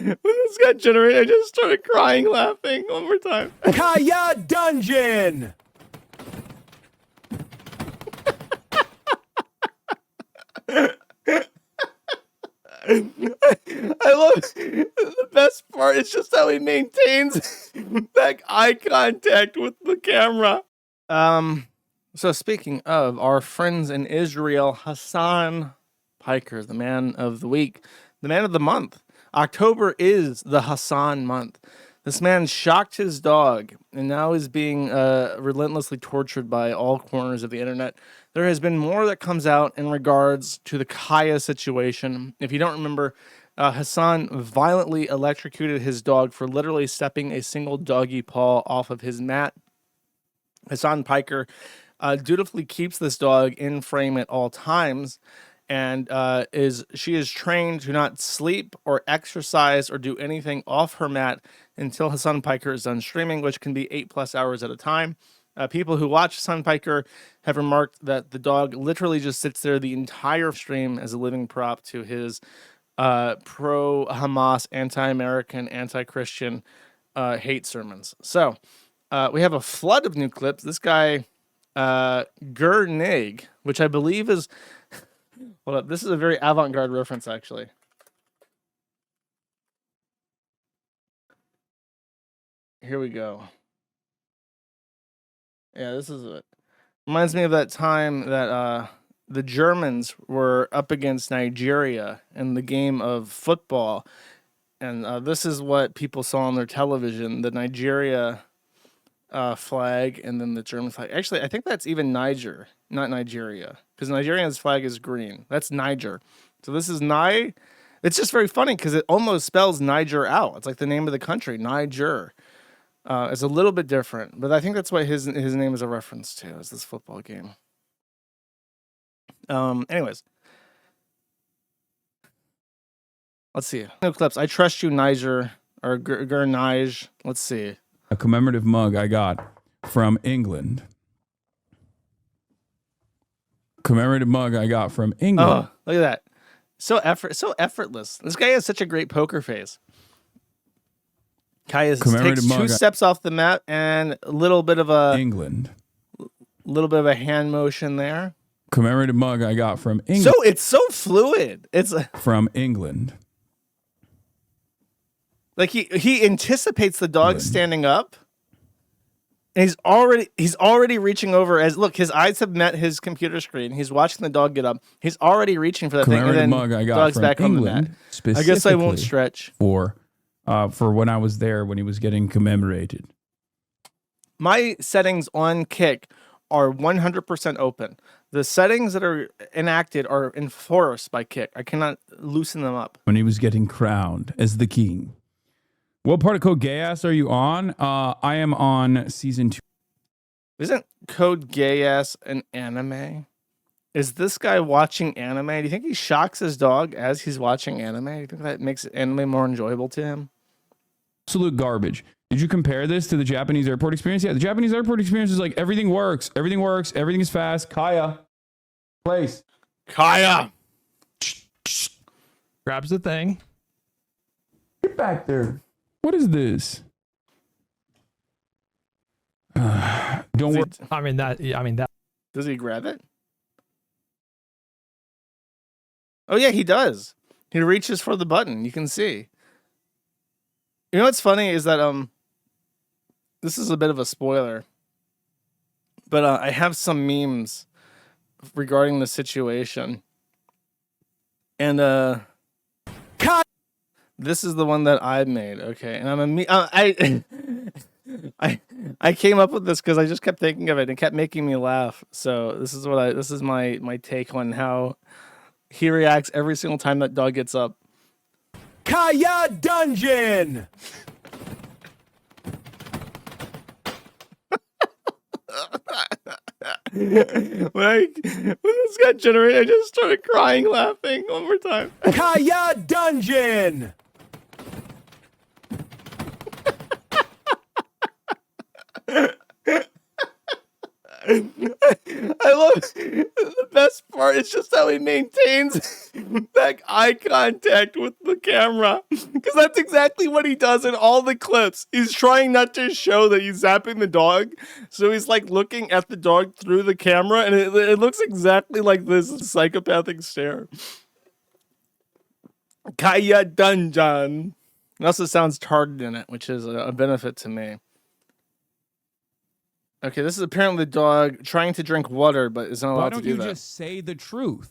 this got generated, I just started crying, laughing. One more time. Kaya Dungeon! I love the best part is just how he maintains that eye contact with the camera. So speaking of our friends in Israel, HASAN PIKER, the man of the week, the man of the month. October is the HASAN month. This man shocked his dog and now is being relentlessly tortured by all corners of the internet. There has been more that comes out in regards to the Kaya situation. If you don't remember, HASAN violently electrocuted his dog for literally stepping a single doggy paw off of his mat. HASAN PIKER dutifully keeps this dog in frame at all times, and she is trained to not sleep or exercise or do anything off her mat until HASAN PIKER is done streaming, which can be 8+ hours at a time. People who watch HASAN PIKER have remarked that the dog literally just sits there the entire stream as a living prop to his pro-Hamas, anti-American, anti-Christian hate sermons. So we have a flood of new clips. This guy, Gernig, which I believe is... Hold up, this is a very avant-garde reference, actually. Here we go. Yeah, this is it. Reminds me of that time that the Germans were up against Nigeria in the game of football. And this is what people saw on their television, the Nigeria flag and then the German flag. Actually, I think that's even Niger, not Nigeria, because Nigeria's flag is green. That's Niger. So this is It's just very funny because it almost spells Niger out. It's like the name of the country, Niger. It's a little bit different, but I think that's what his name is a reference to, is this football game. Anyways. Let's see. No clips. I trust you, Niger, or Gernige. Let's see. A commemorative mug I got from England. Commemorative mug I got from England. Oh, look at that. So effortless. This guy has such a great poker face. Kai takes 2 steps off the mat and a little bit of a hand motion there. Commemorative mug I got from England. So it's so fluid. It's from England. Like he anticipates the dog standing up. And he's already reaching over as look, his eyes have met his computer screen. He's watching the dog get up. He's already reaching for that thing. And then mug I got dog's from back England, on the mat. I guess I won't stretch. For when I was there when he was getting commemorated. My settings on Kick are 100% open. The settings that are enacted are enforced by Kick. I cannot loosen them up. When he was getting crowned as the king. What part of Code Gayass are you on? I am on season 2. Isn't Code Gayass an anime? Is this guy watching anime? Do you think he shocks his dog as he's watching anime? Do you think that makes anime more enjoyable to him? Absolute garbage. Did you compare this to the Japanese airport experience? Yeah, the Japanese airport experience is like everything works. Everything works. Everything is fast. Kaya. Place. Kaya. Grabs the thing. Get back there. What is this? Don't worry. I mean that. Does he grab it? Oh yeah, he does. He reaches for the button. You can see. You know what's funny is that this is a bit of a spoiler, but I have some memes regarding the situation, and this is the one that I made. Okay, and I'm I came up with this because I just kept thinking of it and it kept making me laugh. So this is my take on how he reacts every single time that dog gets up. Kaya Dungeon. when this got generated, I just started crying, laughing. One more time. Kaya Dungeon. I love the best best part is just how he maintains that eye contact with the camera. Because that's exactly what he does in all the clips. He's trying not to show that he's zapping the dog. So he's like looking at the dog through the camera, and it looks exactly like this psychopathic stare. Kaya Dungeon. It also sounds tarted in it, which is a benefit to me. Okay, this is apparently the dog trying to drink water, but is not allowed to do that. Why don't you just say the truth?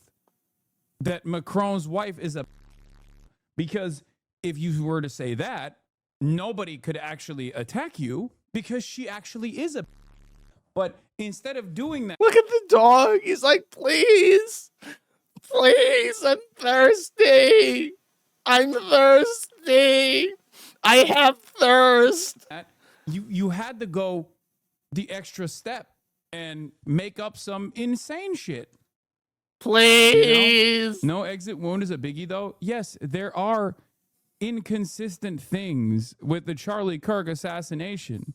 That Macron's wife is a... Because if you were to say that, nobody could actually attack you because she actually is a... But instead of doing that... Look at the dog. He's like, please. Please, I'm thirsty. I'm thirsty. I have thirst. You had to go the extra step and make up some insane shit. Please. You know? No exit wound is a biggie, though. Yes, there are inconsistent things with the Charlie Kirk assassination.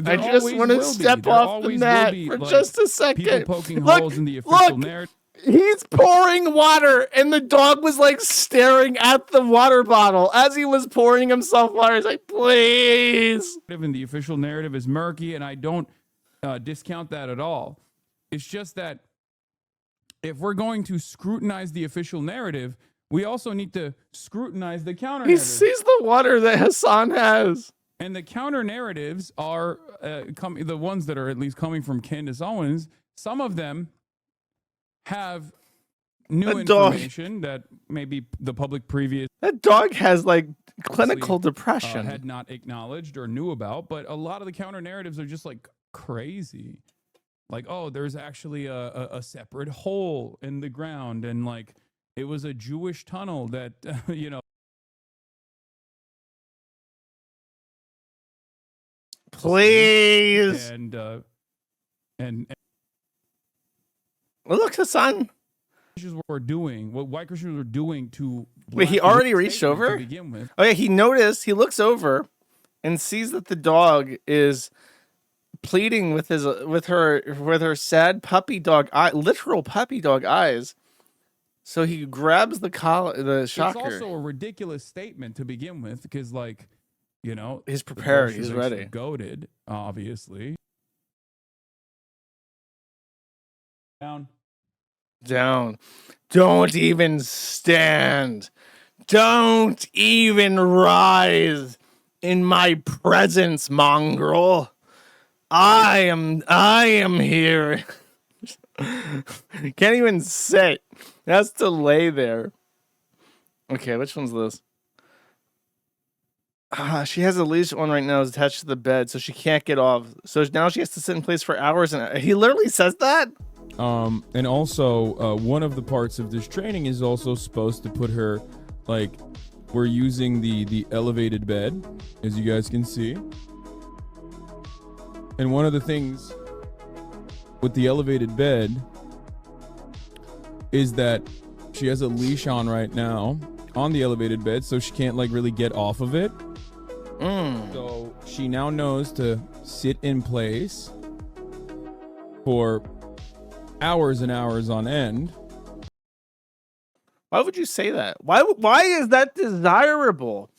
I just want to step off the mat for just a second. People poking holes in the official narrative. He's pouring water, and the dog was like staring at the water bottle as he was pouring himself water. He's like, please. And the official narrative is murky, and I don't discount that at all. It's just that if we're going to scrutinize the official narrative, we also need to scrutinize the counter narrative. He sees the water that Hasan has. And the counter narratives are the ones that are at least coming from Candace Owens. Some of them have new information that maybe the public previous... That dog has like clinical depression. Had not acknowledged or knew about, but a lot of the counter narratives are just like crazy. Like, oh, there's actually a separate hole in the ground, and like it was a Jewish tunnel that, you know... Please. And look, Hasan. Were doing what white Christians were doing to... Wait, he already reached over? To begin with. Oh yeah, he noticed. He looks over and sees that the dog is pleading with her sad puppy dog eye, literal puppy dog eyes. So he grabs the shocker. It's also a ridiculous statement to begin with, because like, you know, he's prepared. He's ready. Goated, obviously. Down. Don't even stand. Don't even rise in my presence, mongrel. I am here. Can't even sit. Has to lay there. Okay, which one's this? She has a leash on right now, is attached to the bed, so she can't get off. So now she has to sit in place for hours, and he literally says that? And also, one of the parts of this training is also supposed to put her, like, we're using the elevated bed, as you guys can see. And one of the things with the elevated bed is that she has a leash on right now on the elevated bed, so she can't like really get off of it. So she now knows to sit in place for hours and hours on end. Why would you say that? Why is that desirable?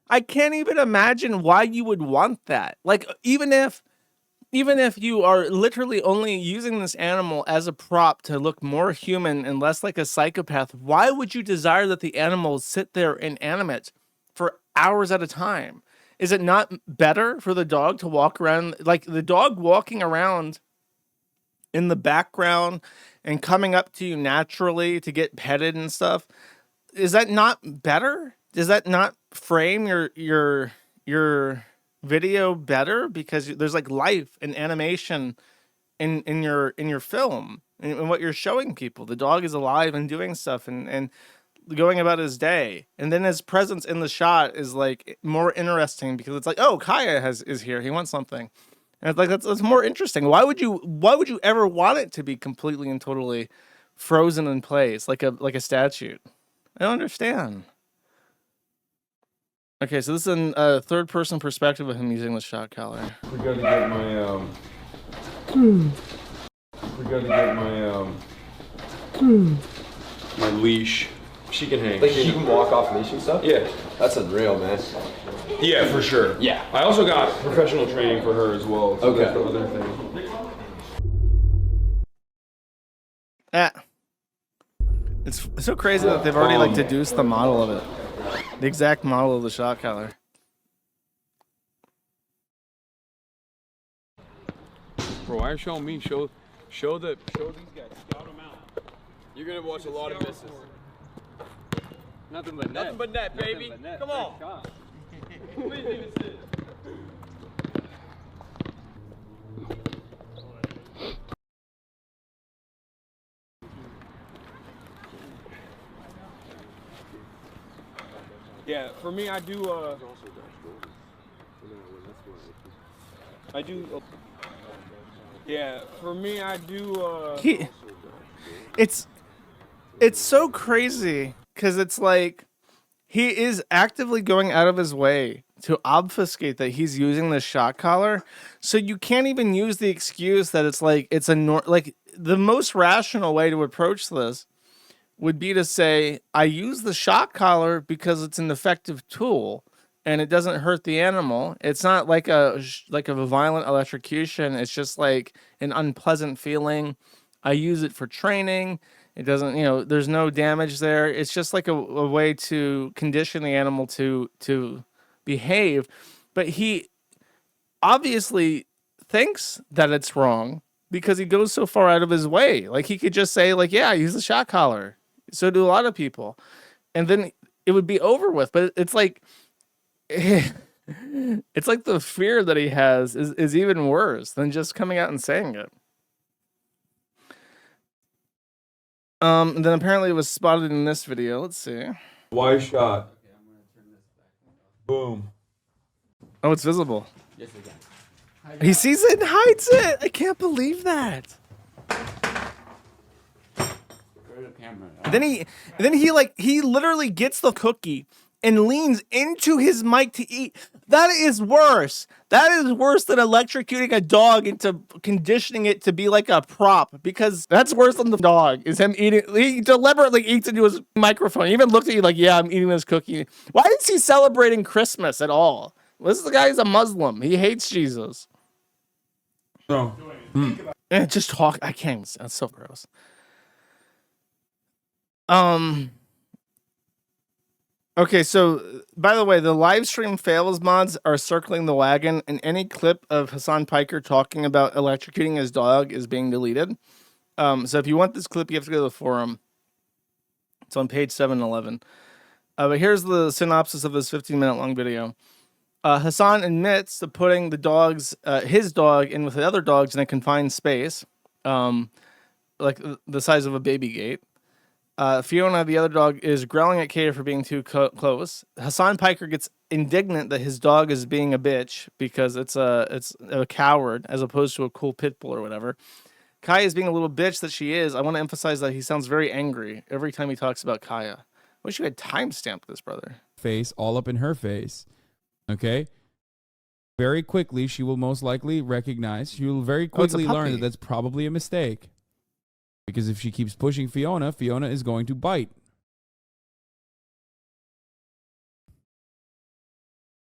I can't even imagine why you would want that. Like, even if you are literally only using this animal as a prop to look more human and less like a psychopath, why would you desire that the animal sit there inanimate for hours at a time? Is it not better for the dog to walk around, like the dog walking around in the background and coming up to you naturally to get petted and stuff? Is that not better? Does that not frame your video better? Because there's like life and animation in your film and what you're showing people. The dog is alive and doing stuff and going about his day, and then his presence in the shot is like more interesting because it's like, oh, Kaya is here, he wants something, and it's like that's more interesting. Why would you ever want it to be completely and totally frozen in place like a statue? I don't understand. Okay, so this is a third-person perspective of him using the shot collar. Forgot to get my My leash. She can hang. Like she can walk off leash and stuff? Yeah. That's unreal, man. Yeah, for sure. Yeah. I also got professional training for her as well. So Okay. That's the other thing. It's so crazy that they've already like deduced the model of it, the exact model of the shot collar. Bro, why are you showing me? Show these guys. Scout them out. You're gonna watch a lot of misses. Nothing but net. Nothing but net, baby. Come on. Please even sit. Yeah, for me, I do. Yeah, for me, I do. It's so crazy because it's like he is actively going out of his way to obfuscate that he's using the shot collar, so you can't even use the excuse that it's like it's like the most rational way to approach this would be to say, I use the shock collar because it's an effective tool and it doesn't hurt the animal. It's not like a violent electrocution. It's just like an unpleasant feeling. I use it for training. It doesn't, there's no damage there. It's just like a way to condition the animal to behave. But he obviously thinks that it's wrong because he goes so far out of his way. Like he could just say, like, yeah, I use the shock collar. So do a lot of people. And then it would be over with. But it's like it's like the fear that he has is even worse than just coming out and saying it. And then apparently it was spotted in this video. Let's see. Wide shot. Boom. Oh, it's visible. Yes, again. He sees it and hides it. I can't believe that. And then he literally gets the cookie and leans into his mic to eat. That is worse. That is worse than electrocuting a dog into conditioning it to be like a prop, because that's worse than the dog is him eating. He deliberately eats into his microphone. He even looked at you like, yeah, I'm eating this cookie. Why is he celebrating Christmas at all? This guy's a Muslim. He hates Jesus. No. And just talk. I can't. That's so gross. Okay, so by the way, the live stream fails mods are circling the wagon, and any clip of HASAN Piker talking about electrocuting his dog is being deleted. So if you want this clip, you have to go to the forum. It's on page 711. But here's the synopsis of this 15-minute long video. Hassan admits to putting his dog in with the other dogs in a confined space, like the size of a baby gate. Fiona, the other dog, is growling at Kaya for being too close. HASAN Piker gets indignant that his dog is being a bitch because it's a coward as opposed to a cool pit bull or whatever. Kaya is being a little bitch that she is. I want to emphasize that he sounds very angry every time he talks about Kaya. Wish you had timestamped this, brother. Face all up in her face. Okay? Very quickly, she will most likely recognize. She will very quickly learn that that's probably a mistake. Because if she keeps pushing Fiona, Fiona is going to bite.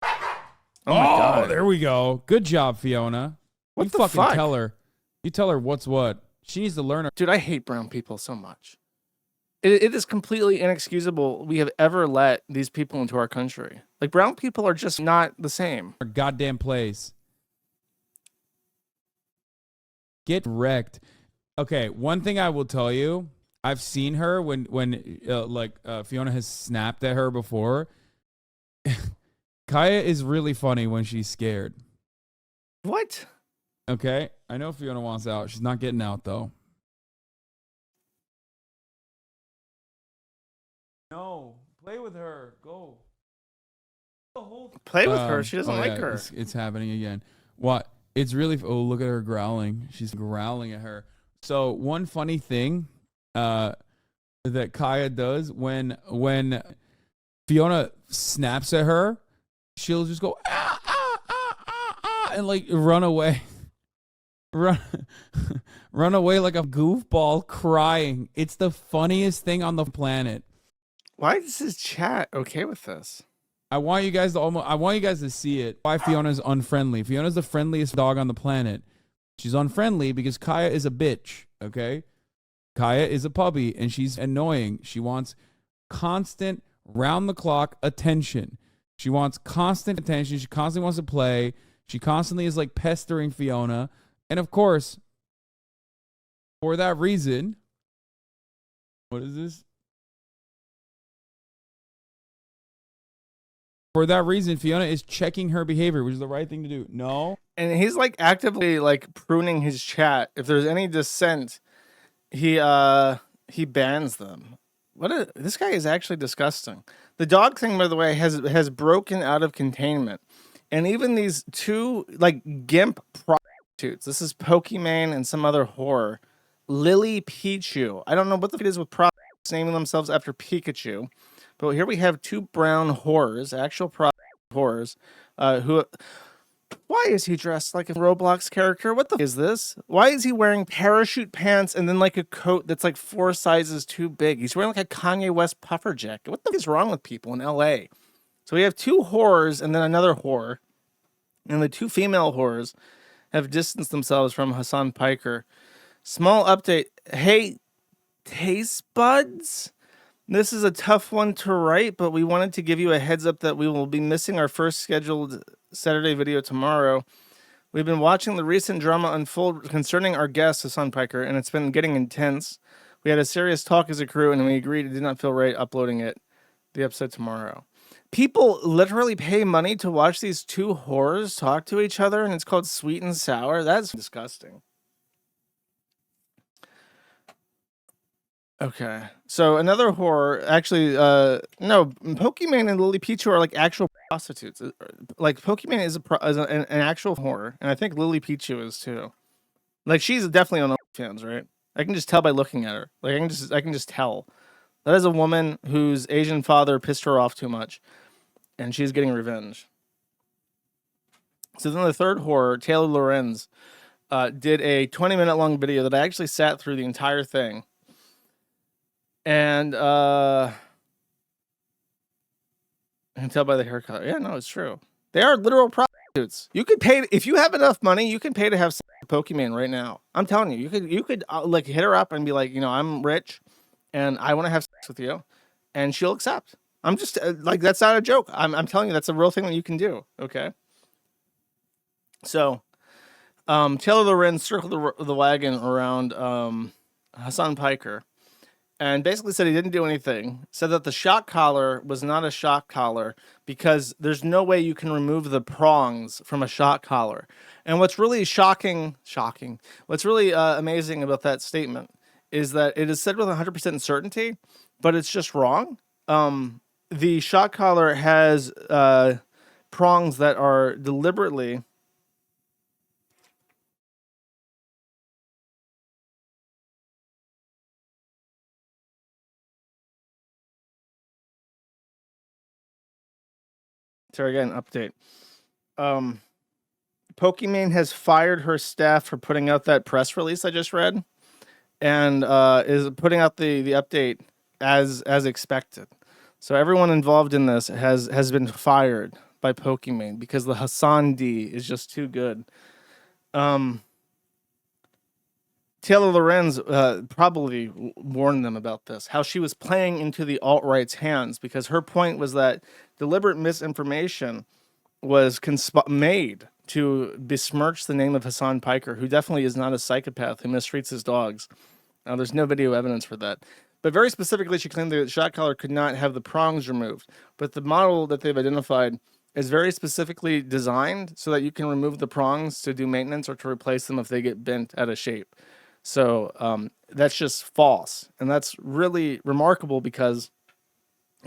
Oh my God. There we go. Good job, Fiona. What you the fucking fuck? tell her. You tell her what's what. She needs to learn. Dude, I hate brown people so much. It is completely inexcusable we have ever let these people into our country. Like, brown people are just not the same. Her goddamn place. Get wrecked. Okay, one thing I will tell you, I've seen her when Fiona has snapped at her before. Kaya is really funny when she's scared. What? Okay, I know Fiona wants out. She's not getting out though. No, play with her. Go. Play with her. She doesn't like her. It's happening again. What? It's really. Oh, look at her growling. She's growling at her. So one funny thing that Kaya does when Fiona snaps at her, she'll just go ah, ah, ah, ah, ah, and like run away. run, run away like a goofball crying. It's the funniest thing on the planet. Why is his chat okay with this? I want you guys to see it. Why Fiona's unfriendly. Fiona's the friendliest dog on the planet. She's unfriendly because Kaya is a bitch, okay? Kaya is a puppy and she's annoying. She wants constant round the clock attention. She wants constant attention. She constantly wants to play. She constantly is like pestering Fiona. And of course, for that reason, what is this? For that reason, Fiona is checking her behavior, which is the right thing to do. No. And he's like actively like pruning his chat. If there's any dissent, he bans them. This guy is actually disgusting. The dog thing, by the way, has broken out of containment. And even these two like gimp prostitutes. This is Pokimane and some other whore. Lily Pichu. I don't know what the f*** it is with prostitutes naming themselves after Pikachu. But here we have two brown whores, actual whores, who... Why is he dressed like a Roblox character? What the f*** is this? Why is he wearing parachute pants and then like a coat that's like 4 sizes too big? He's wearing like a Kanye West puffer jacket. What the f*** is wrong with people in LA? So we have two whores and then another whore. And the two female whores have distanced themselves from HASAN Piker. Small update. Hey, taste buds? This is a tough one to write, but we wanted to give you a heads up that we will be missing our first scheduled Saturday video tomorrow. We've been watching the recent drama unfold concerning our guest, HASAN Piker, and it's been getting intense. We had a serious talk as a crew, and we agreed it did not feel right uploading the episode tomorrow. People literally pay money to watch these two whores talk to each other, and it's called Sweet and Sour. That's disgusting. Okay, so another whore, actually, no, Pokimane and Lily Pichu are like actual prostitutes. Like, Pokimane is an actual whore, and I think Lily Pichu is too. Like, she's definitely on OnlyFans, right? I can just tell by looking at her. Like, I can just tell. That is a woman whose Asian father pissed her off too much, and she's getting revenge. So then the third whore, Taylor Lorenz, did a 20-minute long video that I actually sat through the entire thing. And I can tell by the haircut. Yeah, no, it's true. They are literal prostitutes. You could pay if you have enough money. You can pay to have sex with Pokimane right now. I'm telling you, you could like hit her up and be like, you know, I'm rich, and I want to have sex with you, and she'll accept. I'm just like, that's not a joke. I'm telling you, that's a real thing that you can do. Okay. So, Taylor Lorenz circled the wagon around HASAN Piker. And basically said he didn't do anything. Said that the shock collar was not a shock collar because there's no way you can remove the prongs from a shock collar. And what's really shocking, what's really amazing about that statement is that it is said with 100% certainty, but it's just wrong. The shock collar has prongs that are deliberately... Sorry, again, update. Pokimane has fired her staff for putting out that press release I just read, and is putting out the update as expected. So everyone involved in this has been fired by Pokimane because the HASAN D is just too good. Taylor Lorenz probably warned them about this, how she was playing into the alt-right's hands, because her point was that deliberate misinformation was made to besmirch the name of HASAN Piker, who definitely is not a psychopath who mistreats his dogs. Now, there's no video evidence for that. But very specifically, she claimed the shock collar could not have the prongs removed. But the model that they've identified is very specifically designed so that you can remove the prongs to do maintenance or to replace them if they get bent out of shape. So that's just false. And that's really remarkable because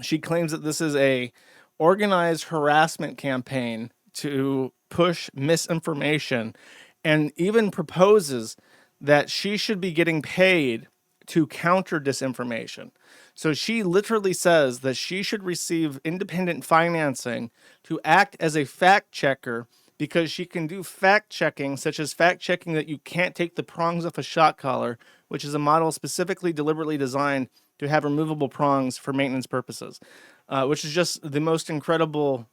she claims that this is a organized harassment campaign to push misinformation, and even proposes that she should be getting paid to counter disinformation. So she literally says that she should receive independent financing to act as a fact checker because she can do fact checking, such as fact checking that you can't take the prongs off a shock collar, which is a model specifically deliberately designed to have removable prongs for maintenance purposes, which is just the most incredible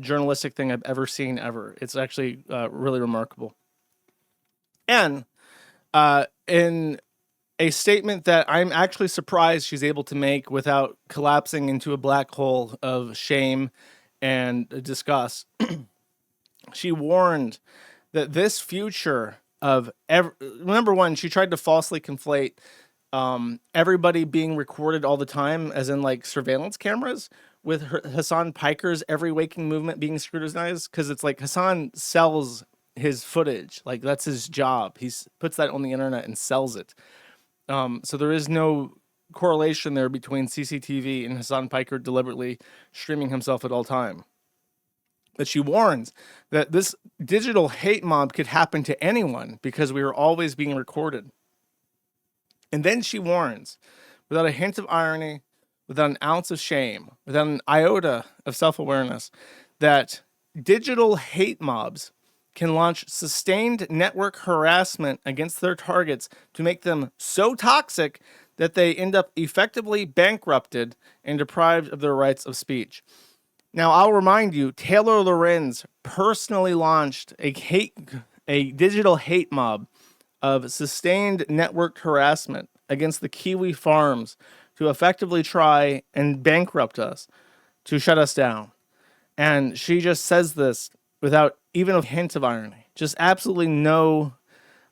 journalistic thing I've ever seen ever. It's actually really remarkable. And in a statement that I'm actually surprised she's able to make without collapsing into a black hole of shame and disgust, she warned that this future of number one, she tried to falsely conflate everybody being recorded all the time, as in like surveillance cameras, with Hasan Piker's every waking movement being scrutinized, because it's like Hasan sells his footage, like that's his job. He puts that on the internet and sells it. So there is no correlation there between CCTV and Hasan Piker deliberately streaming himself at all time. But she warns that this digital hate mob could happen to anyone because we are always being recorded. And then she warns, without a hint of irony, without an ounce of shame, without an iota of self-awareness, that digital hate mobs can launch sustained network harassment against their targets to make them so toxic that they end up effectively bankrupted and deprived of their rights of speech. Now, I'll remind you, Taylor Lorenz personally launched a digital hate mob of sustained network harassment against the Kiwi farms to effectively try and bankrupt us, to shut us down. And she just says this without even a hint of irony. Just absolutely no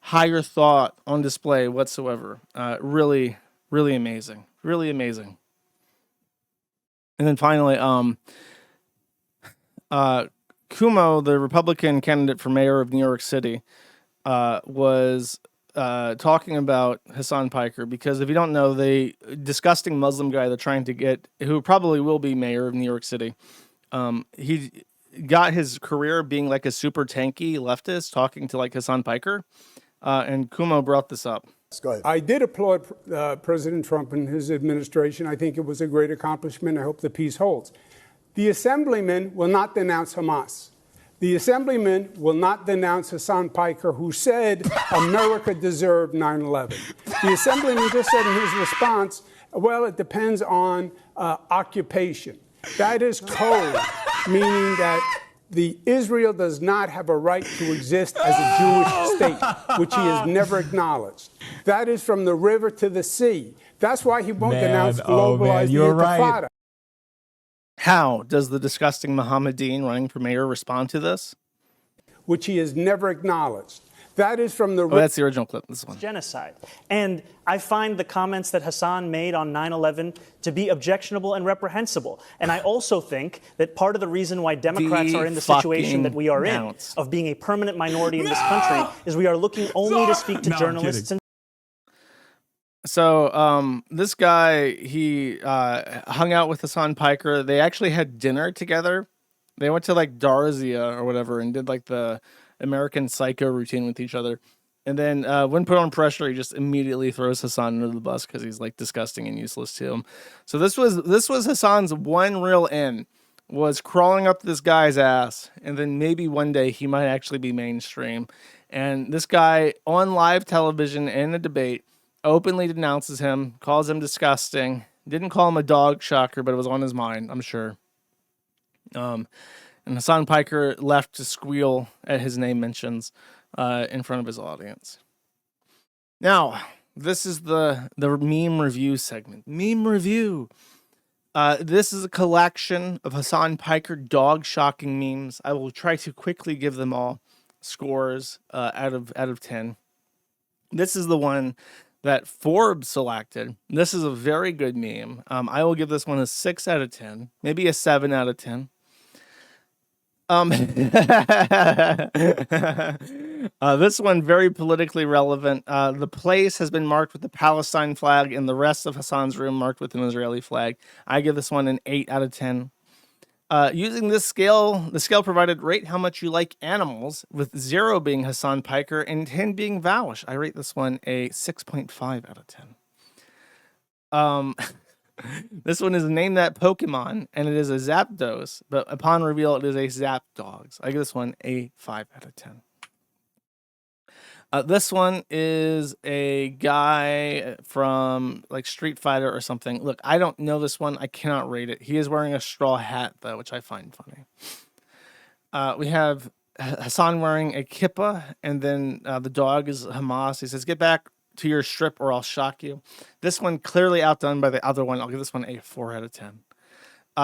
higher thought on display whatsoever. Really, really amazing. Really amazing. And then finally, Cuomo, the Republican candidate for mayor of New York City, was talking about Hasan Piker, because if you don't know, the disgusting Muslim guy they're trying to get, who probably will be mayor of New York City, he got his career being like a super tanky leftist, talking to like Hasan Piker, and Cuomo brought this up. Go ahead. I did applaud President Trump and his administration. I think it was a great accomplishment. I hope the peace holds. The assemblyman will not denounce Hamas. The assemblyman will not denounce Hasan Piker, who said America deserved 9/11. The assemblyman just said in his response, well, it depends on occupation. That is code, meaning that Israel does not have a right to exist as a Jewish state, which he has never acknowledged. That is from the river to the sea. That's why he won't denounce globalized Intifada. Right. How does the disgusting Mohammedan running for mayor respond to this? Which he has never acknowledged. That is from the... Oh, that's the original clip, this one. Genocide. And I find the comments that Hasan made on 9/11 to be objectionable and reprehensible. And I also think that part of the reason why Democrats are in the situation that we are in, of being a permanent minority in this country, is we are looking only to speak to journalists and... So this guy, he hung out with Hasan Piker. They actually had dinner together. They went to like Darzia or whatever and did like the American Psycho routine with each other. And then when put on pressure, he just immediately throws Hasan under the bus because he's like disgusting and useless to him. So this was Hasan's one real end, was crawling up this guy's ass, and then maybe one day he might actually be mainstream. And this guy on live television in a debate openly denounces him, calls him disgusting, didn't call him a dog shocker, but it was on his mind, I'm sure. And Hasan Piker left to squeal at his name mentions in front of his audience. Now, this is the meme review segment. Meme review. This is a collection of Hasan Piker dog shocking memes. I will try to quickly give them all scores out of 10. This is the one that Forbes selected. This is a very good meme. I will give this one a 6 out of 10, maybe a 7 out of 10. This one, very politically relevant. The place has been marked with the Palestine flag and the rest of Hasan's room marked with an Israeli flag. I give this one an 8 out of 10. Using this scale, the scale provided rate how much you like animals, with 0 being Hasan Piker and 10 being Vaush. I rate this one a 6.5 out of 10. This one is Name That Pokemon, and it is a Zapdos, but upon reveal, it is a Zapdogs. I give this one a 5 out of 10. This one is a guy from like Street Fighter or something. Look, I don't know this one. I cannot rate it. He is wearing a straw hat, though, which I find funny. We have Hasan wearing a kippa, and then the dog is Hamas. He says, "Get back to your strip or I'll shock you." This one clearly outdone by the other one. I'll give this one a 4 out of 10.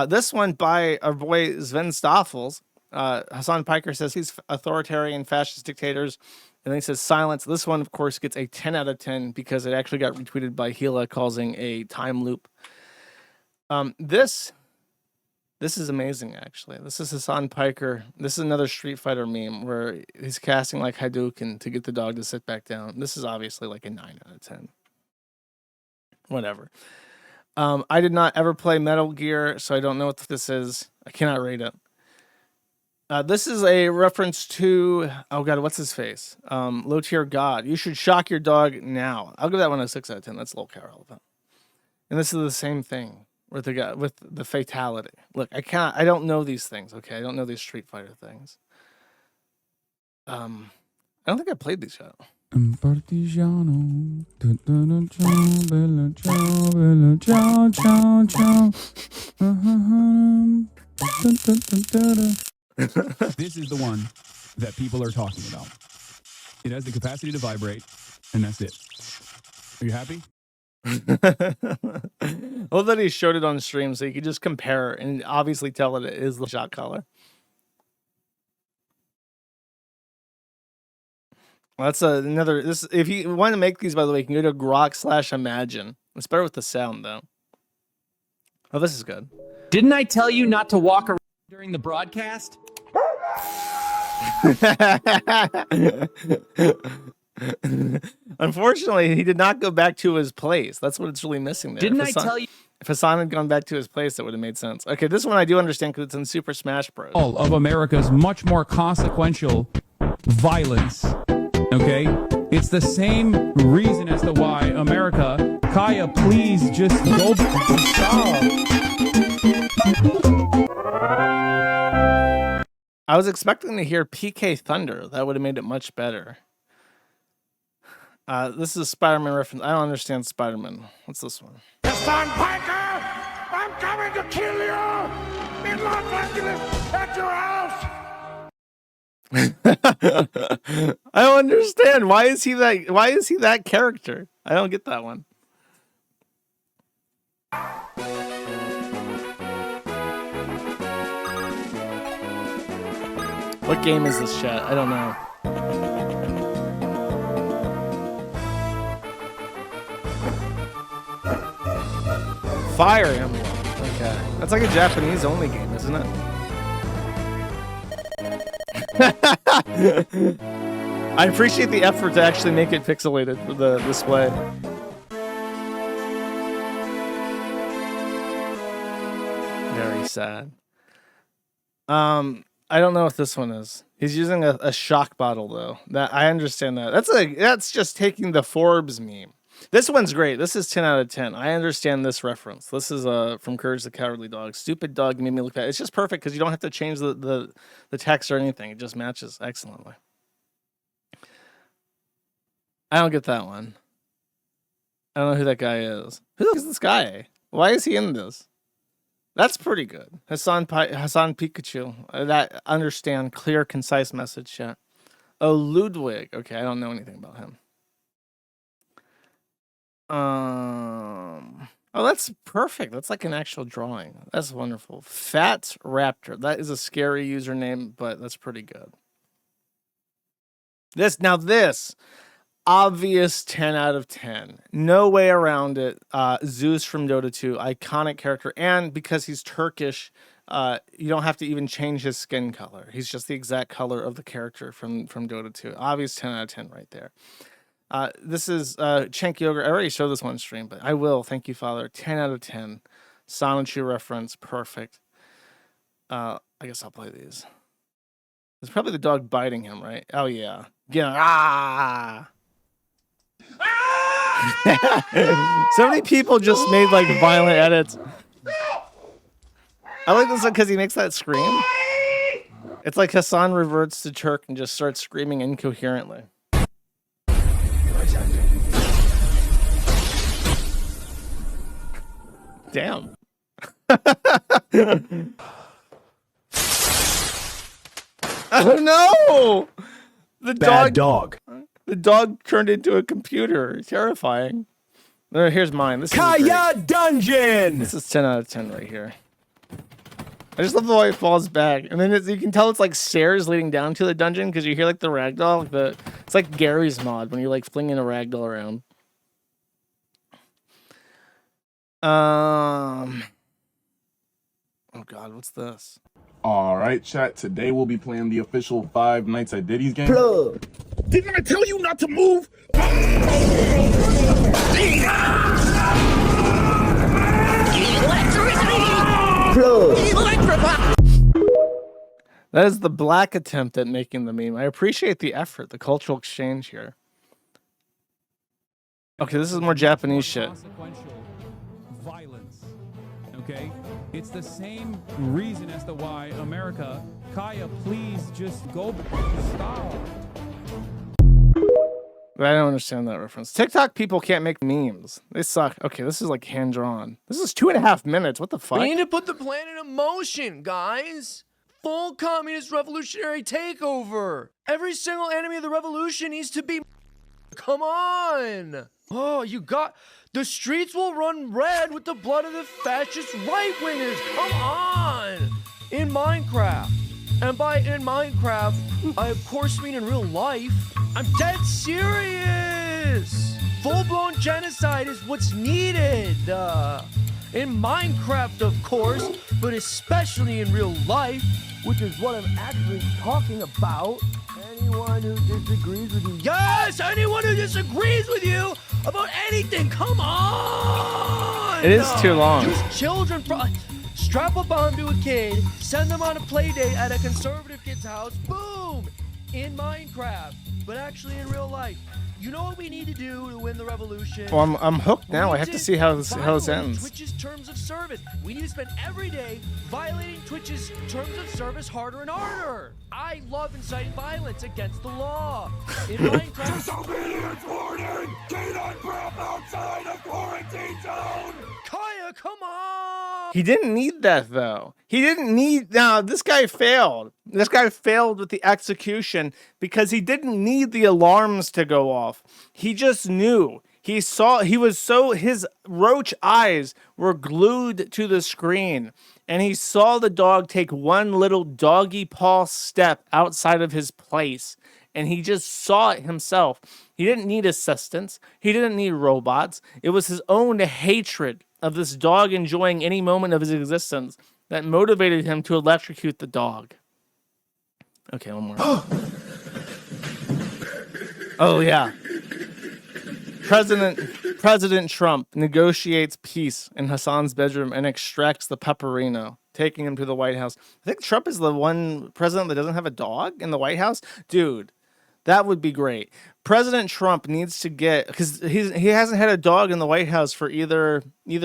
This one by our boy Sven Stoffels. HASAN PIKER says he's authoritarian fascist dictators. And then he says silence. This one, of course, gets a 10 out of 10 because it actually got retweeted by Gila causing a time loop. This is amazing, actually. This is HASAN PIKER. This is another Street Fighter meme where he's casting like Hadouken to get the dog to sit back down. This is obviously like a 9 out of 10. Whatever. I did not ever play Metal Gear, so I don't know what this is. I cannot rate it. This is a reference to, oh God, what's his face? Low tier God. You should shock your dog now. I'll give that one a 6 out of 10. That's a little irrelevant. And this is the same thing with the guy with the fatality. Look, I don't know these things. Okay, I don't know these Street Fighter things. I don't think I played these yet. Partigiano. Bella ciao, bella ciao, ciao, ciao. This is the one that people are talking about. It has the capacity to vibrate, and that's it. Are you happy? I love that he showed it on stream so you could just compare and obviously tell that it is the shot collar. Well, that's another. This, if you want to make these, by the way, you can go to Grok/Imagine. It's better with the sound, though. Oh, this is good. Didn't I tell you not to walk around during the broadcast? Unfortunately, he did not go back to his place. That's what it's really missing there. Didn't I tell you? If Hasan had gone back to his place, that would have made sense. Okay, this one I do understand because it's in Super Smash Bros. All of America's much more consequential violence. Okay? It's the same reason as to why America, Kaya, please just go I was expecting to hear PK Thunder. That would have made it much better. This is a Spider-Man reference. I don't understand Spider-Man. What's this one? HASAN PIKER! I'm coming to kill you! In Los Angeles, at your house! I don't understand. Why is he that character? I don't get that one. What game is this, chat? I don't know. Fire Emblem. Okay. That's like a Japanese only game, isn't it? I appreciate the effort to actually make it pixelated for the display. Very sad. I don't know what this one is. He's using a shock bottle though. That I understand that. That's just taking the Forbes meme. This one's great. This is 10 out of 10. I understand this reference. This is from Courage the Cowardly Dog. Stupid dog made me look bad. It's just perfect because you don't have to change the text or anything. It just matches excellently. I don't get that one. I don't know who that guy is. Who is this guy? Why is he in this? That's pretty good. HASAN Pikachu. That understand clear, concise message. Yeah. Oh, Ludwig. Okay, I don't know anything about him. Oh, that's perfect. That's like an actual drawing. That's wonderful. Fat Raptor. That is a scary username, but that's pretty good. This obvious 10 out of 10. No way around it. Zeus from Dota 2, iconic character, and because he's Turkish, you don't have to even change his skin color. He's just the exact color of the character from Dota 2. Obvious 10 out of 10 right there. This is Chank Yogurt. I already showed this one stream, but I will. Thank you, Father. 10 out of 10. Sonichu reference. Perfect. I guess I'll play these. It's probably the dog biting him, right? Oh, yeah. Yeah. Ah! So many people just made like violent edits. I like this one because he makes that scream. It's like Hasan reverts to Turk and just starts screaming incoherently. Damn. Oh no! The dog. The dog turned into a computer. Terrifying. Here's mine. This is Kaya Dungeon. This is 10 out of 10 right here. I just love the way it falls back, and then you can tell it's like stairs leading down to the dungeon because you hear like the ragdoll. It's like Gary's mod when you're like flinging a ragdoll around. Oh God, what's this? All right, chat. Today we'll be playing the official Five Nights at Diddy's game. Plug. Didn't I tell you not to move? That is the black attempt at making the meme. I appreciate the effort, the cultural exchange here. Okay, this is more Japanese shit. Consequential violence. Okay? It's the same reason as to why America, Kaya, please just go stop. I don't understand that reference. TikTok people can't make memes. They suck. Okay, this is like hand-drawn. This is 2.5 minutes. What the fuck? We need to put the plan into motion, guys. Full communist revolutionary takeover. Every single enemy of the revolution needs to be... Come on. Oh, you got... The streets will run red with the blood of the fascist right-wingers. Come on. In Minecraft. And by in Minecraft, I of course mean in real life. I'm dead serious. Full-blown genocide is what's needed. In Minecraft, of course, but especially in real life, which is what I'm actually talking about. Anyone who disagrees with you. Yes, anyone who disagrees with you about anything, come on! It is too long. Use children for... Strap a bomb to a kid, send them on a play date at a conservative kid's house, boom! In Minecraft, but actually in real life. You know what we need to do to win the revolution? Well, I'm hooked now. I have to see how this ends. Twitch's terms of service. We need to spend every day violating Twitch's terms of service harder and harder. I love inciting violence against the law. In Minecraft... Disobedience warning! Canine crap outside of quarantine zone! Kaya, come on! He didn't need that, though. He didn't need... Now, this guy failed. This guy failed with the execution because he didn't need the alarms to go off. He just knew. He saw... He was so... His roach eyes were glued to the screen. And he saw the dog take one little doggy paw step outside of his place. And he just saw it himself. He didn't need assistance. He didn't need robots. It was his own hatred of this dog enjoying any moment of his existence that motivated him to electrocute the dog. Okay, one more. Oh, yeah. President Trump negotiates peace in Hasan's bedroom and extracts the pepperino, taking him to the White House. I think Trump is the one president that doesn't have a dog in the White House. Dude, that would be great. President Trump needs to get, because he hasn't had a dog in the White House for either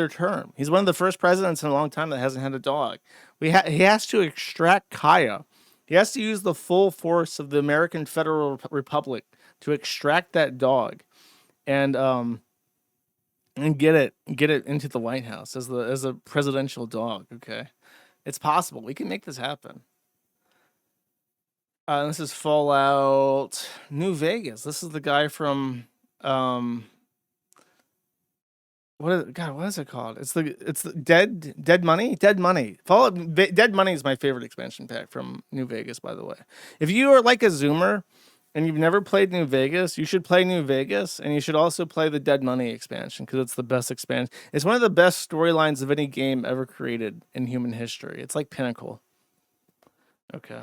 term. He's one of the first presidents in a long time that hasn't had a dog. He has to extract Kaya. He has to use the full force of the American Federal Republic to extract that dog, and get it into the White House as a presidential dog. Okay, it's possible. We can make this happen. This is Fallout New Vegas. This is the guy from what is it called? It's the Dead Money. Fallout Dead Money is my favorite expansion pack from New Vegas, by the way. If you are like a Zoomer and you've never played New Vegas, you should play New Vegas, and you should also play the Dead Money expansion because it's the best expansion. It's one of the best storylines of any game ever created in human history. It's like pinnacle. Okay.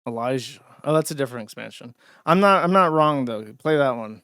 Elijah. Oh, that's a different expansion. I'm not wrong though. Play that one.